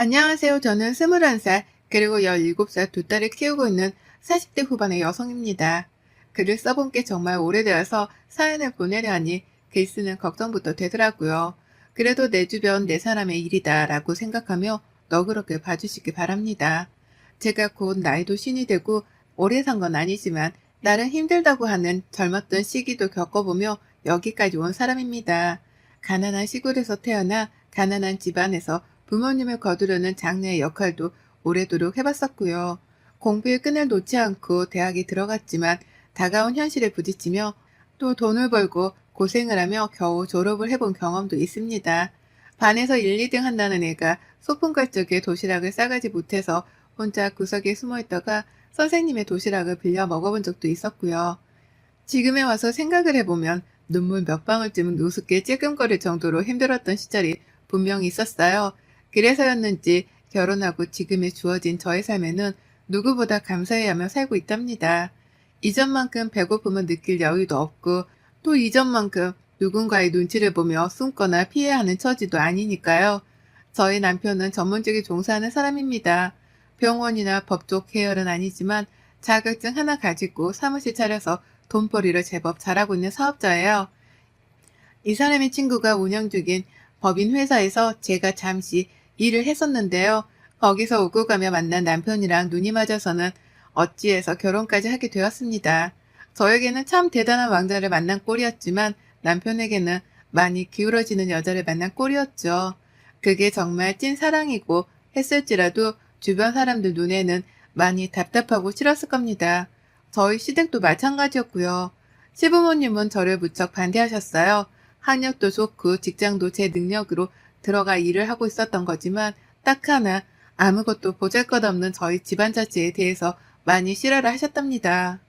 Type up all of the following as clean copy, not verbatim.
안녕하세요. 저는 21살, 그리고 17살 두 딸을 키우고 있는 40대 후반의 여성입니다. 글을 써본 게 정말 오래되어서 사연을 보내려 하니 글 쓰는 걱정부터 되더라고요. 그래도 내 주변 내 사람의 일이다 라고 생각하며 너그럽게 봐주시기 바랍니다. 제가 곧 나이도 신이 되고 오래 산 건 아니지만 나름 힘들다고 하는 젊었던 시기도 겪어보며 여기까지 온 사람입니다. 가난한 시골에서 태어나 가난한 집안에서 부모님을 거두려는 장녀의 역할도 오래도록 해봤었고요. 공부의 끈을 놓지 않고 대학에 들어갔지만 다가온 현실에 부딪히며 또 돈을 벌고 고생을 하며 겨우 졸업을 해본 경험도 있습니다. 반에서 1, 2등 한다는 애가 소풍 갈 적에 도시락을 싸가지 못해서 혼자 구석에 숨어 있다가 선생님의 도시락을 빌려 먹어본 적도 있었고요. 지금에 와서 생각을 해보면 눈물 몇 방울쯤은 우습게 찔끔거릴 정도로 힘들었던 시절이 분명히 있었어요. 그래서였는지 결혼하고 지금에 주어진 저의 삶에는 누구보다 감사해하며 살고 있답니다. 이전만큼 배고픔을 느낄 여유도 없고 또 이전만큼 누군가의 눈치를 보며 숨거나 피해야 하는 처지도 아니니까요. 저희 남편은 전문직에 종사하는 사람입니다. 병원이나 법조 계열은 아니지만 자격증 하나 가지고 사무실 차려서 돈벌이를 제법 잘하고 있는 사업자예요. 이 사람의 친구가 운영 중인 법인 회사에서 제가 잠시 일을 했었는데요. 거기서 오고 가며 만난 남편이랑 눈이 맞아서는 어찌해서 결혼까지 하게 되었습니다. 저에게는 참 대단한 왕자를 만난 꼴이었지만 남편에게는 많이 기울어지는 여자를 만난 꼴이었죠. 그게 정말 찐 사랑이고 했을지라도 주변 사람들 눈에는 많이 답답하고 싫었을 겁니다. 저희 시댁도 마찬가지였고요. 시부모님은 저를 무척 반대하셨어요. 학력도 좋고 직장도 제 능력으로 들어가 일을 하고 있었던 거지만 딱 하나 아무것도 보잘것없는 저희 집안 자체에 대해서 많이 싫어를 하셨답니다.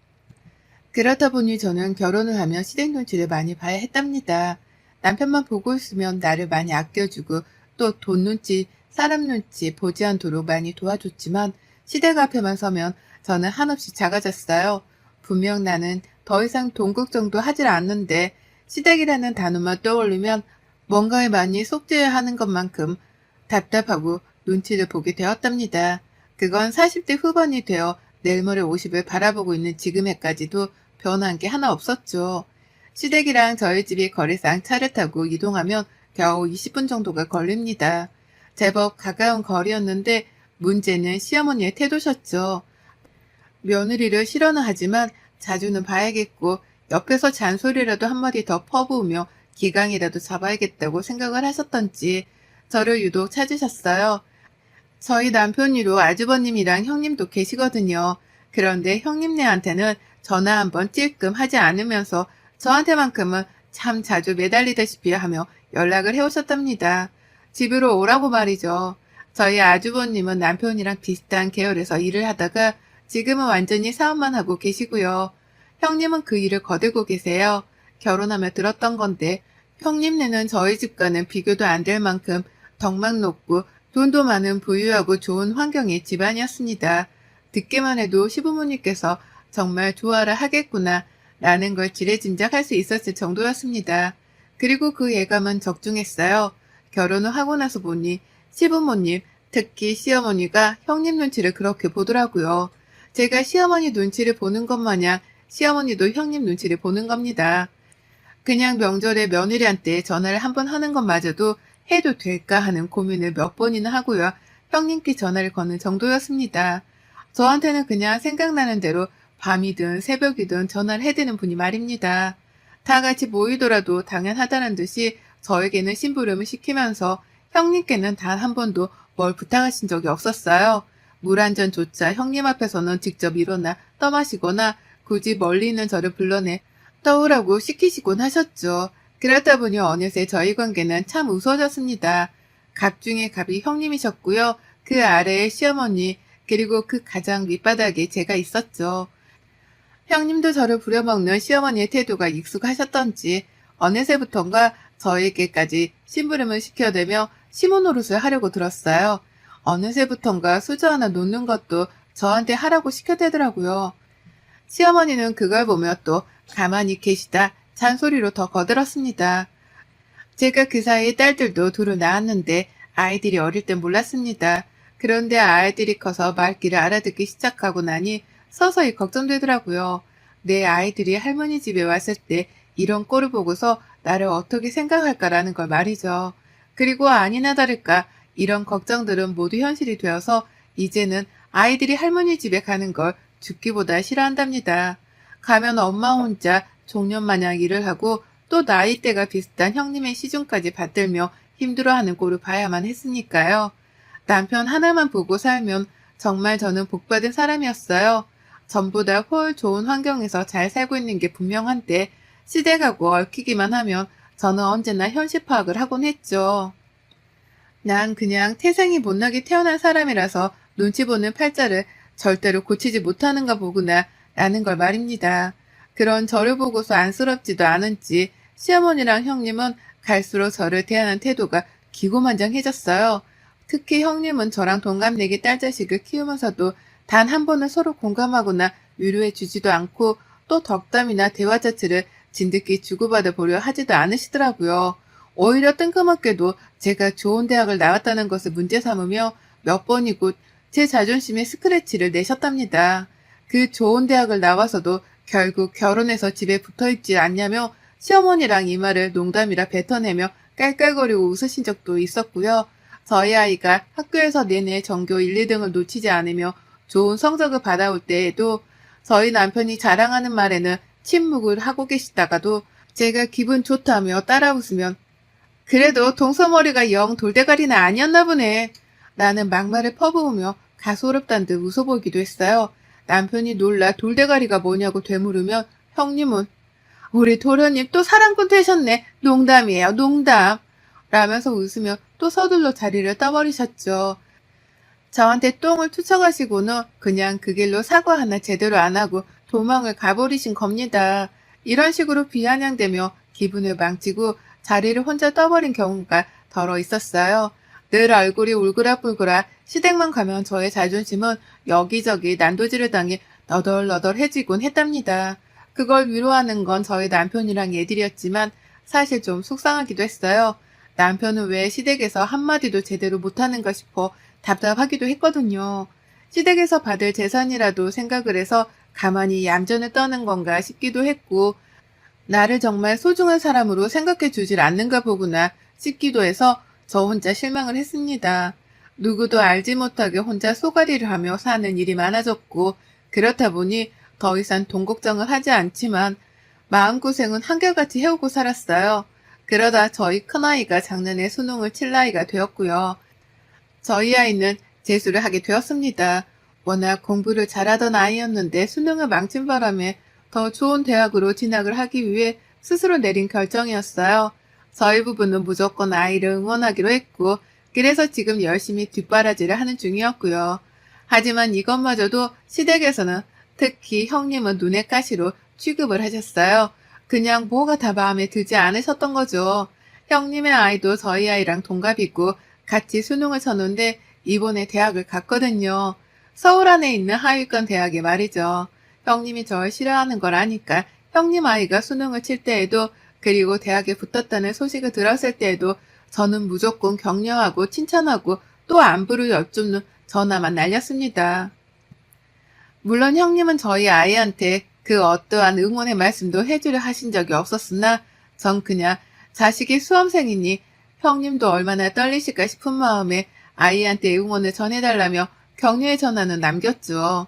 그렇다 보니 저는 결혼을 하며 시댁 눈치를 많이 봐야 했답니다. 남편만 보고 있으면 나를 많이 아껴주고 또 돈 눈치, 사람 눈치 보지 않도록 많이 도와줬지만 시댁 앞에만 서면 저는 한없이 작아졌어요. 분명 나는 더 이상 돈 걱정도 하질 않는데 시댁이라는 단어만 떠올리면 뭔가에 많이 속죄해야 하는 것만큼 답답하고 눈치를 보게 되었답니다. 그건 40대 후반이 되어 내일 모레 50을 바라보고 있는 지금에까지도 변한 게 하나 없었죠. 시댁이랑 저희 집이 거리상 차를 타고 이동하면 겨우 20분 정도가 걸립니다. 제법 가까운 거리였는데 문제는 시어머니의 태도셨죠. 며느리를 싫어는 하지만 자주는 봐야겠고 옆에서 잔소리라도 한마디 더 퍼부으며 기강이라도 잡아야겠다고 생각을 하셨던지 저를 유독 찾으셨어요. 저희 남편이로 아주버님이랑 형님도 계시거든요. 그런데 형님네한테는 전화 한번 찔끔 하지 않으면서 저한테만큼은 참 자주 매달리다시피 하며 연락을 해오셨답니다. 집으로 오라고 말이죠. 저희 아주버님은 남편이랑 비슷한 계열에서 일을 하다가 지금은 완전히 사업만 하고 계시고요. 형님은 그 일을 거들고 계세요. 결혼하며 들었던 건데 형님네는 저희 집과는 비교도 안 될 만큼 덕망 높고 돈도 많은 부유하고 좋은 환경의 집안이었습니다. 듣기만 해도 시부모님께서 정말 좋아라 하겠구나 라는 걸 지레짐작할 수 있었을 정도였습니다. 그리고 그 예감은 적중했어요. 결혼을 하고 나서 보니 시부모님, 특히 시어머니가 형님 눈치를 그렇게 보더라고요. 제가 시어머니 눈치를 보는 것 마냥 시어머니도 형님 눈치를 보는 겁니다. 그냥 명절에 며느리한테 전화를 한 번 하는 것마저도 해도 될까 하는 고민을 몇 번이나 하고요. 형님께 전화를 거는 정도였습니다. 저한테는 그냥 생각나는 대로 밤이든 새벽이든 전화를 해대는 분이 말입니다. 다 같이 모이더라도 당연하다는 듯이 저에게는 심부름을 시키면서 형님께는 단 한 번도 뭘 부탁하신 적이 없었어요. 물 한 잔조차 형님 앞에서는 직접 일어나 떠마시거나 굳이 멀리 있는 저를 불러내 떠오라고 시키시곤 하셨죠. 그렇다 보니 어느새 저희 관계는 참 우스워졌습니다. 갑 중에 갑이 형님이셨고요. 그 아래에 시어머니, 그리고 그 가장 밑바닥에 제가 있었죠. 형님도 저를 부려먹는 시어머니의 태도가 익숙하셨던지 어느새부턴가 저에게까지 심부름을 시켜대며 시모 노릇을 하려고 들었어요. 어느새부턴가 수저 하나 놓는 것도 저한테 하라고 시켜대더라고요. 시어머니는 그걸 보며 또 가만히 계시다 잔소리로 더 거들었습니다. 제가 그 사이에 딸들도 둘을 낳았는데 아이들이 어릴 땐 몰랐습니다. 그런데 아이들이 커서 말귀를 알아듣기 시작하고 나니 서서히 걱정되더라고요. 내 아이들이 할머니 집에 왔을 때 이런 꼴을 보고서 나를 어떻게 생각할까라는 걸 말이죠. 그리고 아니나 다를까 이런 걱정들은 모두 현실이 되어서 이제는 아이들이 할머니 집에 가는 걸 죽기보다 싫어한답니다. 가면 엄마 혼자 종년마냥 일을 하고 또 나이대가 비슷한 형님의 시중까지 받들며 힘들어하는 꼴을 봐야만 했으니까요. 남편 하나만 보고 살면 정말 저는 복받은 사람이었어요. 전보다 훨 좋은 환경에서 잘 살고 있는 게 분명한데 시댁하고 얽히기만 하면 저는 언제나 현실 파악을 하곤 했죠. 난 그냥 태생이 못나게 태어난 사람이라서 눈치 보는 팔자를 절대로 고치지 못하는가 보구나 라는 걸 말입니다. 그런 저를 보고서 안쓰럽지도 않은지 시어머니랑 형님은 갈수록 저를 대하는 태도가 기고만장해졌어요. 특히 형님은 저랑 동갑내기 딸자식을 키우면서도 단 한 번은 서로 공감하거나 위로해 주지도 않고 또 덕담이나 대화 자체를 진득히 주고받아 보려 하지도 않으시더라고요. 오히려 뜬금없게도 제가 좋은 대학을 나왔다는 것을 문제 삼으며 몇 번이고 제 자존심에 스크래치를 내셨답니다. 그 좋은 대학을 나와서도 결국 결혼해서 집에 붙어있지 않냐며 시어머니랑 이 말을 농담이라 뱉어내며 깔깔거리고 웃으신 적도 있었고요. 저희 아이가 학교에서 내내 전교 1, 2등을 놓치지 않으며 좋은 성적을 받아올 때에도 저희 남편이 자랑하는 말에는 침묵을 하고 계시다가도 제가 기분 좋다며 따라 웃으면 그래도 동서머리가 영 돌대가리는 아니었나 보네. 나는 막말을 퍼부으며 가소롭단 듯 웃어보기도 했어요. 남편이 놀라 돌대가리가 뭐냐고 되물으면 형님은 우리 도련님 또 사랑꾼 되셨네. 농담이에요, 농담. 라면서 웃으며 또 서둘러 자리를 떠버리셨죠. 저한테 똥을 투척하시고는 그냥 그 길로 사과 하나 제대로 안 하고 도망을 가버리신 겁니다. 이런 식으로 비아냥대며 기분을 망치고 자리를 혼자 떠버린 경우가 더러 있었어요. 늘 얼굴이 울그락불그락 시댁만 가면 저의 자존심은 여기저기 난도질을 당해 너덜너덜해지곤 했답니다. 그걸 위로하는 건 저희 남편이랑 애들이었지만 사실 좀 속상하기도 했어요. 남편은 왜 시댁에서 한마디도 제대로 못하는가 싶어 답답하기도 했거든요. 시댁에서 받을 재산이라도 생각을 해서 가만히 얌전을 떠는 건가 싶기도 했고 나를 정말 소중한 사람으로 생각해 주질 않는가 보구나 싶기도 해서 저 혼자 실망을 했습니다. 누구도 알지 못하게 혼자 쏘가리를 하며 사는 일이 많아졌고 그렇다 보니 더 이상 돈 걱정을 하지 않지만 마음고생은 한결같이 해오고 살았어요. 그러다 저희 큰아이가 작년에 수능을 칠 나이가 되었고요. 저희 아이는 재수를 하게 되었습니다. 워낙 공부를 잘하던 아이였는데 수능을 망친 바람에 더 좋은 대학으로 진학을 하기 위해 스스로 내린 결정이었어요. 저희 부부는 무조건 아이를 응원하기로 했고 그래서 지금 열심히 뒷바라지를 하는 중이었고요. 하지만 이것마저도 시댁에서는 특히 형님은 눈의 가시로 취급을 하셨어요. 그냥 뭐가 다 마음에 들지 않으셨던 거죠. 형님의 아이도 저희 아이랑 동갑이고 같이 수능을 쳤는데 이번에 대학을 갔거든요. 서울 안에 있는 하위권 대학에 말이죠. 형님이 절 싫어하는 걸 아니까 형님 아이가 수능을 칠 때에도 그리고 대학에 붙었다는 소식을 들었을 때에도 저는 무조건 격려하고 칭찬하고 또 안부를 여쭙는 전화만 날렸습니다. 물론 형님은 저희 아이한테 그 어떠한 응원의 말씀도 해주려 하신 적이 없었으나 전 그냥 자식이 수험생이니 형님도 얼마나 떨리실까 싶은 마음에 아이한테 응원을 전해달라며 격려의 전화는 남겼죠.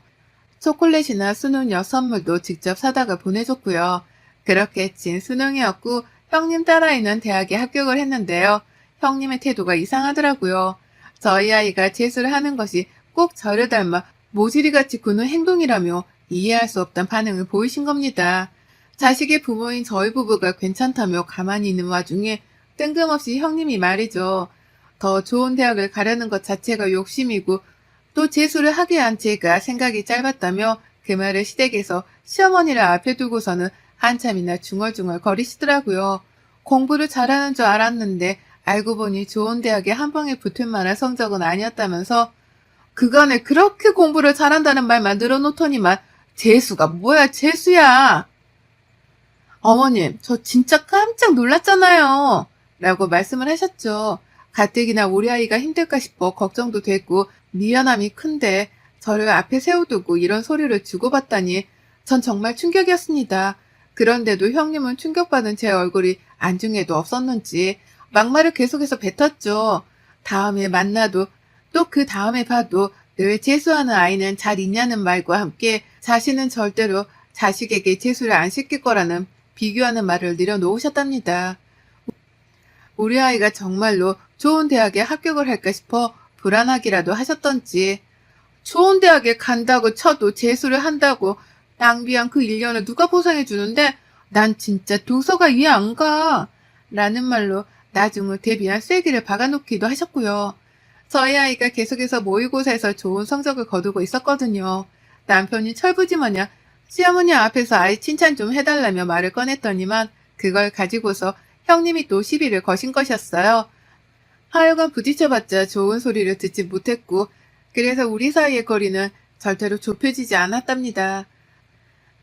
초콜릿이나 수능 선물도 직접 사다가 보내줬고요. 그렇게 진 수능이었고 형님 딸아이는 대학에 합격을 했는데요. 형님의 태도가 이상하더라고요. 저희 아이가 재수를 하는 것이 꼭 저를 닮아 모지리같이 구는 행동이라며 이해할 수 없던 반응을 보이신 겁니다. 자식의 부모인 저희 부부가 괜찮다며 가만히 있는 와중에 뜬금없이 형님이 말이죠. 더 좋은 대학을 가려는 것 자체가 욕심이고 또 재수를 하게 한 제가 생각이 짧았다며 그 말을 시댁에서 시어머니를 앞에 두고서는 한참이나 중얼중얼 거리시더라고요. 공부를 잘하는 줄 알았는데 알고 보니 좋은 대학에 한 방에 붙을 만한 성적은 아니었다면서 그간에 그렇게 공부를 잘한다는 말만 늘어놓더니만 재수가 뭐야 재수야. 어머님 저 진짜 깜짝 놀랐잖아요. 라고 말씀을 하셨죠. 가뜩이나 우리 아이가 힘들까 싶어 걱정도 되고 미안함이 큰데 저를 앞에 세워두고 이런 소리를 주고받다니 전 정말 충격이었습니다. 그런데도 형님은 충격받은 제 얼굴이 안중에도 없었는지 막말을 계속해서 뱉었죠. 다음에 만나도 또 그 다음에 봐도 늘 재수하는 아이는 잘 있냐는 말과 함께 자신은 절대로 자식에게 재수를 안 시킬 거라는 비교하는 말을 내려놓으셨답니다. 우리 아이가 정말로 좋은 대학에 합격을 할까 싶어 불안하기라도 하셨던지 좋은 대학에 간다고 쳐도 재수를 한다고 낭비한 그 1년을 누가 보상해 주는데 난 진짜 도서가 이해 안 가. 라는 말로 나중을 대비한 쐐기를 박아놓기도 하셨고요. 저희 아이가 계속해서 모의고사에서 좋은 성적을 거두고 있었거든요. 남편이 철부지마냥 시어머니 앞에서 아이 칭찬 좀 해달라며 말을 꺼냈더니만 그걸 가지고서 형님이 또 시비를 거신 것이었어요. 하여간 부딪혀봤자 좋은 소리를 듣지 못했고 그래서 우리 사이의 거리는 절대로 좁혀지지 않았답니다.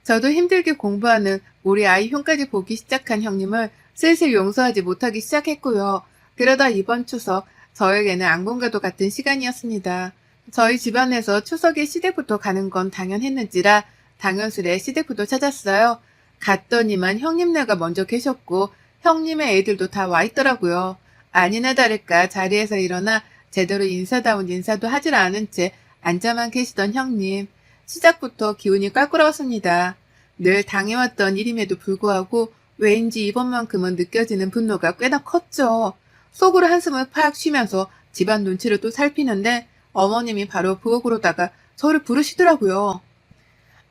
저도 힘들게 공부하는 우리 아이 흉까지 보기 시작한 형님을 슬슬 용서하지 못하기 시작했고요. 그러다 이번 추석 저에게는 악몽과도 같은 시간이었습니다. 저희 집안에서 추석에 시댁부터 가는 건 당연했는지라 당연스레 시댁부터 찾았어요. 갔더니만 형님네가 먼저 계셨고 형님의 애들도 다 와 있더라고요. 아니나 다를까 자리에서 일어나 제대로 인사다운 인사도 하질 않은 채 앉아만 계시던 형님. 시작부터 기운이 껄끄러웠습니다. 늘 당해왔던 일임에도 불구하고 왠지 이번만큼은 느껴지는 분노가 꽤나 컸죠. 속으로 한숨을 팍 쉬면서 집안 눈치를 또 살피는데 어머님이 바로 부엌으로다가 저를 부르시더라고요.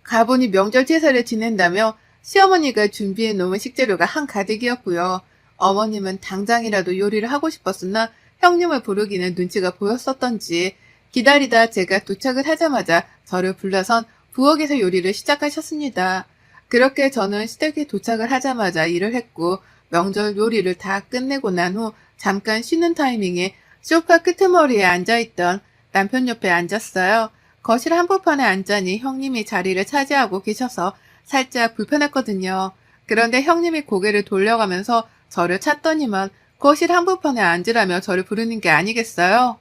가보니 명절 제사를 지낸다며 시어머니가 준비해 놓은 식재료가 한가득이었고요. 어머님은 당장이라도 요리를 하고 싶었으나 형님을 부르기는 눈치가 보였었던지 기다리다 제가 도착을 하자마자 저를 불러선 부엌에서 요리를 시작하셨습니다. 그렇게 저는 시댁에 도착을 하자마자 일을 했고 명절 요리를 다 끝내고 난 후 잠깐 쉬는 타이밍에 소파 끄트머리에 앉아있던 남편 옆에 앉았어요. 거실 한복판에 앉자니 형님이 자리를 차지하고 계셔서 살짝 불편했거든요. 그런데 형님이 고개를 돌려가면서 저를 찾더니만 거실 한복판에 앉으라며 저를 부르는 게 아니겠어요?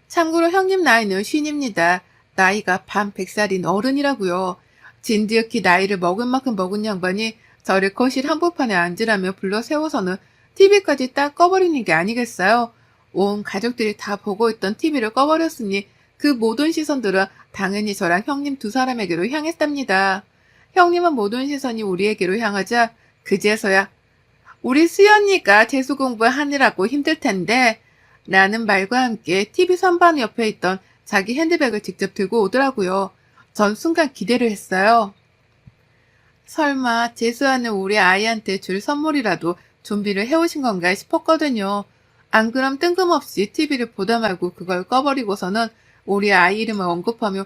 참고로 형님 나이는 쉰입니다. 나이가 반 100살인 어른이라고요. 진드역히 나이를 먹은 만큼 먹은 양반이 저를 거실 한복판에 앉으라며 불러 세워서는 TV까지 딱 꺼버리는 게 아니겠어요? 온 가족들이 다 보고 있던 TV를 꺼버렸으니 그 모든 시선들은 당연히 저랑 형님 두 사람에게로 향했답니다. 형님은 모든 시선이 우리에게로 향하자 그제서야 우리 수연이가 재수 공부하느라고 힘들 텐데 라는 말과 함께 TV 선반 옆에 있던 자기 핸드백을 직접 들고 오더라고요. 전 순간 기대를 했어요. 설마 재수하는 우리 아이한테 줄 선물이라도 준비를 해오신 건가 싶었거든요. 안 그럼 뜬금없이 TV를 보다 말고 그걸 꺼버리고서는 우리 아이 이름을 언급하며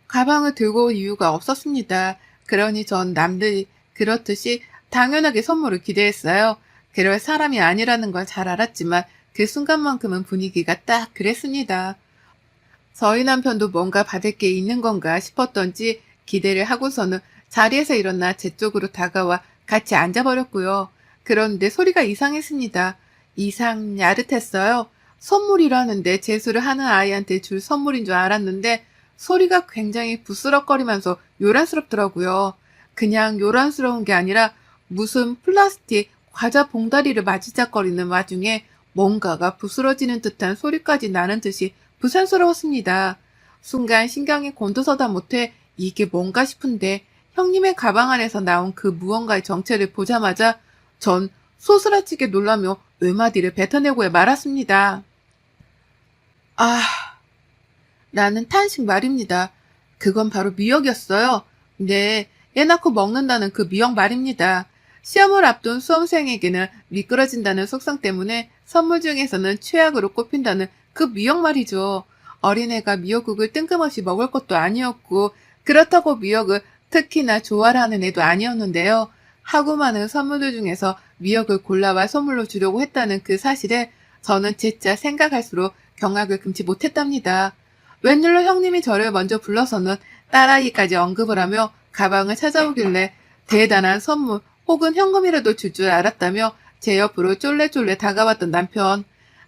가방을 들고 올 이유가 없었습니다. 그러니 전 남들이 그렇듯이 당연하게 선물을 기대했어요. 그럴 사람이 아니라는 걸 잘 알았지만 그 순간만큼은 분위기가 딱 그랬습니다. 저희 남편도 뭔가 받을 게 있는 건가 싶었던지 기대를 하고서는 자리에서 일어나 제 쪽으로 다가와 같이 앉아버렸고요. 그런데 소리가 이상했습니다. 이상 야릇했어요. 선물이라는데 재수를 하는 아이한테 줄 선물인 줄 알았는데 소리가 굉장히 부스럭거리면서 요란스럽더라고요. 그냥 요란스러운 게 아니라 무슨 플라스틱 과자 봉다리를 마지작거리는 와중에 뭔가가 부스러지는 듯한 소리까지 나는 듯이 부산스러웠습니다. 순간 신경이 곤두서다 못해 이게 뭔가 싶은데 형님의 가방 안에서 나온 그 무언가의 정체를 보자마자 전 소스라치게 놀라며 외마디를 뱉어내고 말았습니다. 아... 라는 탄식 말입니다. 그건 바로 미역이었어요. 네, 애 낳고 먹는다는 그 미역 말입니다. 시험을 앞둔 수험생에게는 미끄러진다는 속성 때문에 선물 중에서는 최악으로 꼽힌다는 그 미역 말이죠. 어린애가 미역국을 뜬금없이 먹을 것도 아니었고 그렇다고 미역을 특히나 좋아하는 애도 아니었는데요. 하고 많은 선물들 중에서 미역을 골라와 선물로 주려고 했다는 그 사실에 저는 진짜 생각할수록 경악을 금치 못했답니다. 웬일로 형님이 저를 먼저 불러서는 딸아이까지 언급을 하며 가방을 찾아오길래 대단한 선물 혹은 현금이라도 줄 줄 알았다며 제 옆으로 쫄래쫄래 다가왔던 남편.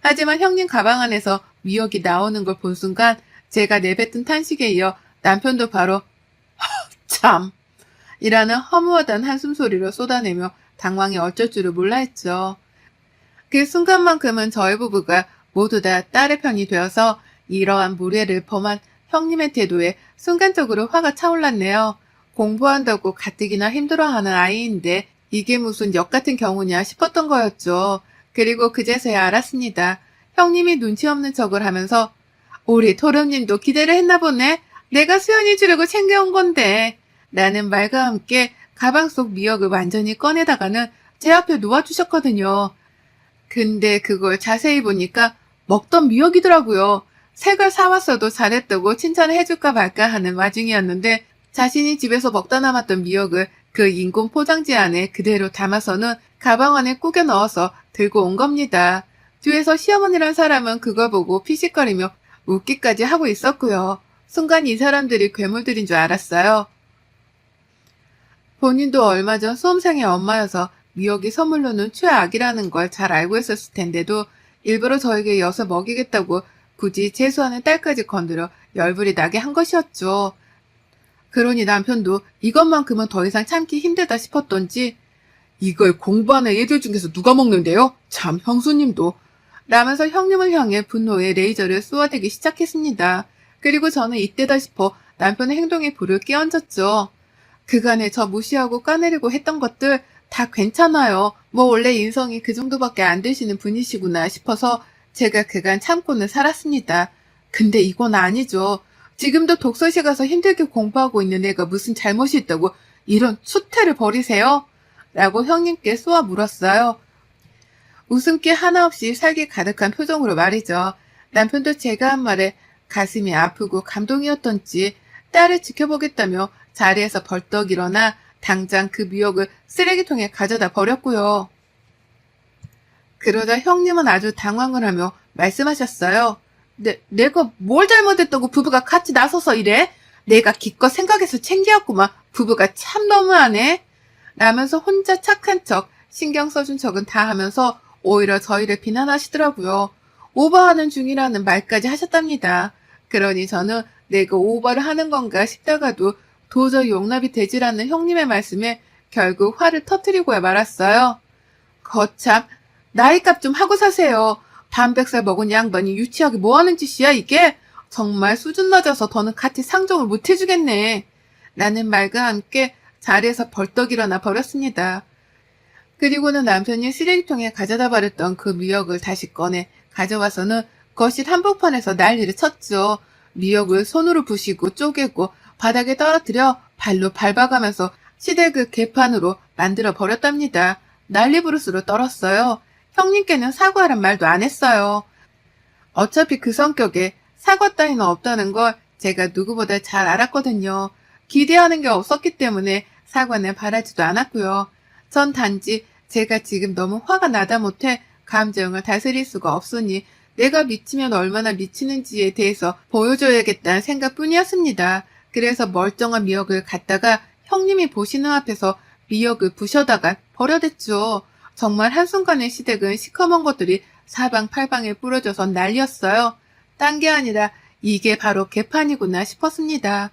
하지만 형님 가방 안에서 미역이 나오는 걸 본 순간 제가 내뱉은 탄식에 이어 남편도 바로 참! 이라는 허무하단 한숨소리를 쏟아내며 당황히 어쩔 줄을 몰라 했죠. 그 순간만큼은 저희 부부가 모두 다 딸의 편이 되어서 이러한 무례를 범한 형님의 태도에 순간적으로 화가 차올랐네요. 공부한다고 가뜩이나 힘들어하는 아이인데 이게 무슨 역 같은 경우냐 싶었던 거였죠. 그리고 그제서야 알았습니다. 형님이 눈치 없는 척을 하면서 우리 토름님도 기대를 했나 보네. 내가 수연이 주려고 챙겨온 건데. 라는 말과 함께 가방 속 미역을 완전히 꺼내다가는 제 앞에 놓아주셨거든요. 근데 그걸 자세히 보니까 먹던 미역이더라고요. 색을 사왔어도 잘했다고 칭찬을 해줄까 말까 하는 와중이었는데 자신이 집에서 먹다 남았던 미역을 그 인공 포장지 안에 그대로 담아서는 가방 안에 꾸겨 넣어서 들고 온 겁니다. 뒤에서 시어머니란 사람은 그걸 보고 피식거리며 웃기까지 하고 있었고요. 순간 이 사람들이 괴물들인 줄 알았어요. 본인도 얼마 전 수험생의 엄마여서 미역이 선물로는 최악이라는 걸 잘 알고 있었을 텐데도 일부러 저에게 엿을 먹이겠다고 굳이 재수하는 딸까지 건드려 열불이 나게 한 것이었죠. 그러니 남편도 이것만큼은 더 이상 참기 힘들다 싶었던지 이걸 공부하는 애들 중에서 누가 먹는데요? 참 형수님도 라면서 형님을 향해 분노의 레이저를 쏘아대기 시작했습니다. 그리고 저는 이때다 싶어 남편의 행동에 불을 끼얹었죠. 그간에 저 무시하고 까내리고 했던 것들 다 괜찮아요. 뭐 원래 인성이 그 정도밖에 안 되시는 분이시구나 싶어서 제가 그간 참고는 살았습니다. 근데 이건 아니죠. 지금도 독서실 가서 힘들게 공부하고 있는 애가 무슨 잘못이 있다고 이런 추태를 벌이세요? 라고 형님께 쏘아 물었어요. 웃음기 하나 없이 살기 가득한 표정으로 말이죠. 남편도 제가 한 말에 가슴이 아프고 감동이었던지 딸을 지켜보겠다며 자리에서 벌떡 일어나 당장 그 미역을 쓰레기통에 가져다 버렸고요. 그러자 형님은 아주 당황을 하며 말씀하셨어요. 내가 뭘 잘못했다고 부부가 같이 나서서 이래? 내가 기껏 생각해서 챙겨왔구만. 부부가 참 너무하네. 라면서 혼자 착한 척, 신경 써준 척은 다 하면서 오히려 저희를 비난하시더라고요. 오버하는 중이라는 말까지 하셨답니다. 그러니 저는 내가 오버를 하는 건가 싶다가도 도저히 용납이 되질 않는 형님의 말씀에 결국 화를 터뜨리고야 말았어요. 거참, 나이값 좀 하고 사세요. 반백살 먹은 양반이 유치하게 뭐하는 짓이야 이게? 정말 수준 낮아서 더는 같이 상종을 못 해주겠네. 라는 말과 함께 자리에서 벌떡 일어나 버렸습니다. 그리고는 남편이 쓰레기통에 가져다 버렸던 그 미역을 다시 꺼내 가져와서는 거실 한복판에서 난리를 쳤죠. 미역을 손으로 부시고 쪼개고 바닥에 떨어뜨려 발로 밟아가면서 시댁을 개판으로 만들어 버렸답니다. 난리부르스로 떨었어요. 형님께는 사과하란 말도 안 했어요. 어차피 그 성격에 사과 따위는 없다는 걸 제가 누구보다 잘 알았거든요. 기대하는 게 없었기 때문에 사과는 바라지도 않았고요. 전 단지 제가 지금 너무 화가 나다 못해 감정을 다스릴 수가 없으니 내가 미치면 얼마나 미치는지에 대해서 보여줘야겠다는 생각뿐이었습니다. 그래서 멀쩡한 미역을 갖다가 형님이 보시는 앞에서 미역을 부셔다가 버려댔죠. 정말 한순간에 시댁은 시커먼 것들이 사방팔방에 뿌려져서 난리였어요. 딴 게 아니라 이게 바로 개판이구나 싶었습니다.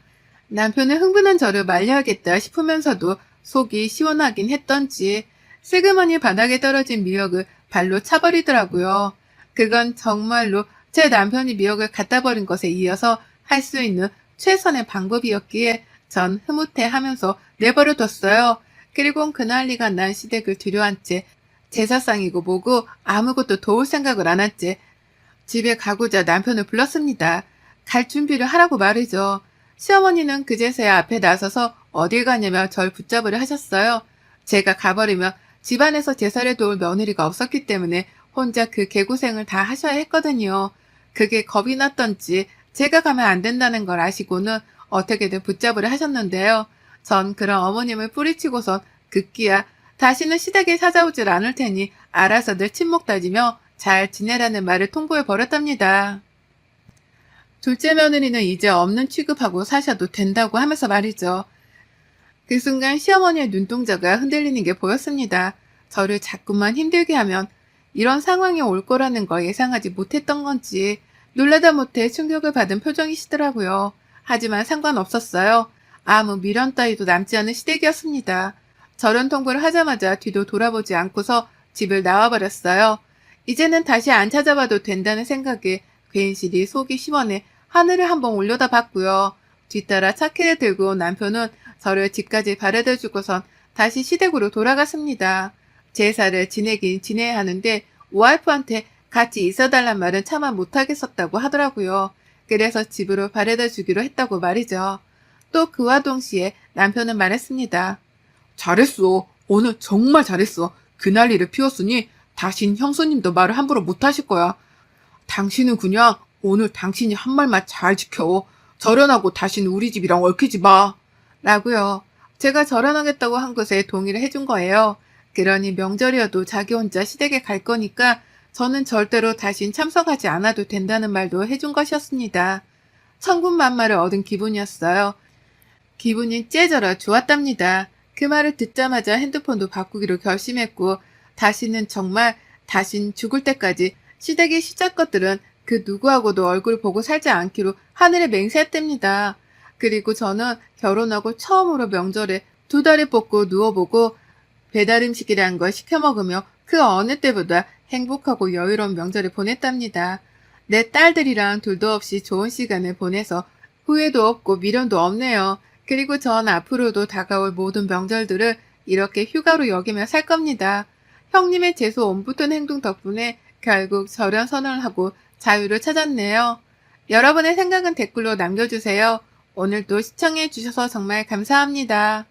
남편은 흥분한 저를 말려야겠다 싶으면서도 속이 시원하긴 했던지 슬그머니 바닥에 떨어진 미역을 발로 차버리더라고요. 그건 정말로 제 남편이 미역을 갖다 버린 것에 이어서 할 수 있는 최선의 방법이었기에 전 흐뭇해하면서 내버려뒀어요. 그리고 그 난리가 난 시댁을 뒤로한 채 제사상이고 뭐고 아무것도 도울 생각을 안 한 채 집에 가고자 남편을 불렀습니다. 갈 준비를 하라고 말이죠. 시어머니는 그제서야 앞에 나서서 어딜 가냐며 절 붙잡으려 하셨어요. 제가 가버리면 집안에서 제사를 도울 며느리가 없었기 때문에 혼자 그 개고생을 다 하셔야 했거든요. 그게 겁이 났던지 제가 가면 안 된다는 걸 아시고는 어떻게든 붙잡으려 하셨는데요. 전 그런 어머님을 뿌리치고선 급기야 다시는 시댁에 찾아오질 않을 테니 알아서들 친목 다지며 잘 지내라는 말을 통보해 버렸답니다. 둘째 며느리는 이제 없는 취급하고 사셔도 된다고 하면서 말이죠. 그 순간 시어머니의 눈동자가 흔들리는 게 보였습니다. 저를 자꾸만 힘들게 하면 이런 상황이 올 거라는 걸 예상하지 못했던 건지 놀라다 못해 충격을 받은 표정이시더라고요. 하지만 상관없었어요. 아무 미련 따위도 남지 않은 시댁이었습니다. 저런 통보를 하자마자 뒤도 돌아보지 않고서 집을 나와버렸어요. 이제는 다시 안 찾아봐도 된다는 생각에 괜시리 속이 시원해 하늘을 한번 올려다 봤고요. 뒤따라 차키를 들고 온 남편은 저를 집까지 바래다 주고선 다시 시댁으로 돌아갔습니다. 제사를 지내긴 지내야 하는데 와이프한테 같이 있어달란 말은 차마 못하겠었다고 하더라고요. 그래서 집으로 바래다 주기로 했다고 말이죠. 또 그와 동시에 남편은 말했습니다. 잘했어. 오늘 정말 잘했어. 그 난리를 피웠으니 다신 형수님도 말을 함부로 못하실 거야. 당신은 그냥 오늘 당신이 한 말만 잘 지켜. 절연하고 다신 우리 집이랑 얽히지 마. 라고요. 제가 절연하겠다고 한 것에 동의를 해준 거예요. 그러니 명절이어도 자기 혼자 시댁에 갈 거니까 저는 절대로 다신 참석하지 않아도 된다는 말도 해준 것이었습니다. 천군만마를 얻은 기분이었어요. 기분이 째져라 좋았답니다. 그 말을 듣자마자 핸드폰도 바꾸기로 결심했고 다시는 정말 다신 죽을 때까지 시댁의 시작 것들은 그 누구하고도 얼굴 보고 살지 않기로 하늘에 맹세했답니다. 그리고 저는 결혼하고 처음으로 명절에 2다리 뻗고 누워보고 배달 음식이란 걸 시켜 먹으며 그 어느 때보다 행복하고 여유로운 명절을 보냈답니다. 내 딸들이랑 둘도 없이 좋은 시간을 보내서 후회도 없고 미련도 없네요. 그리고 전 앞으로도 다가올 모든 명절들을 이렇게 휴가로 여기며 살 겁니다. 형님의 재수 옴붙은 행동 덕분에 결국 절연 선언을 하고 자유를 찾았네요. 여러분의 생각은 댓글로 남겨주세요. 오늘도 시청해주셔서 정말 감사합니다.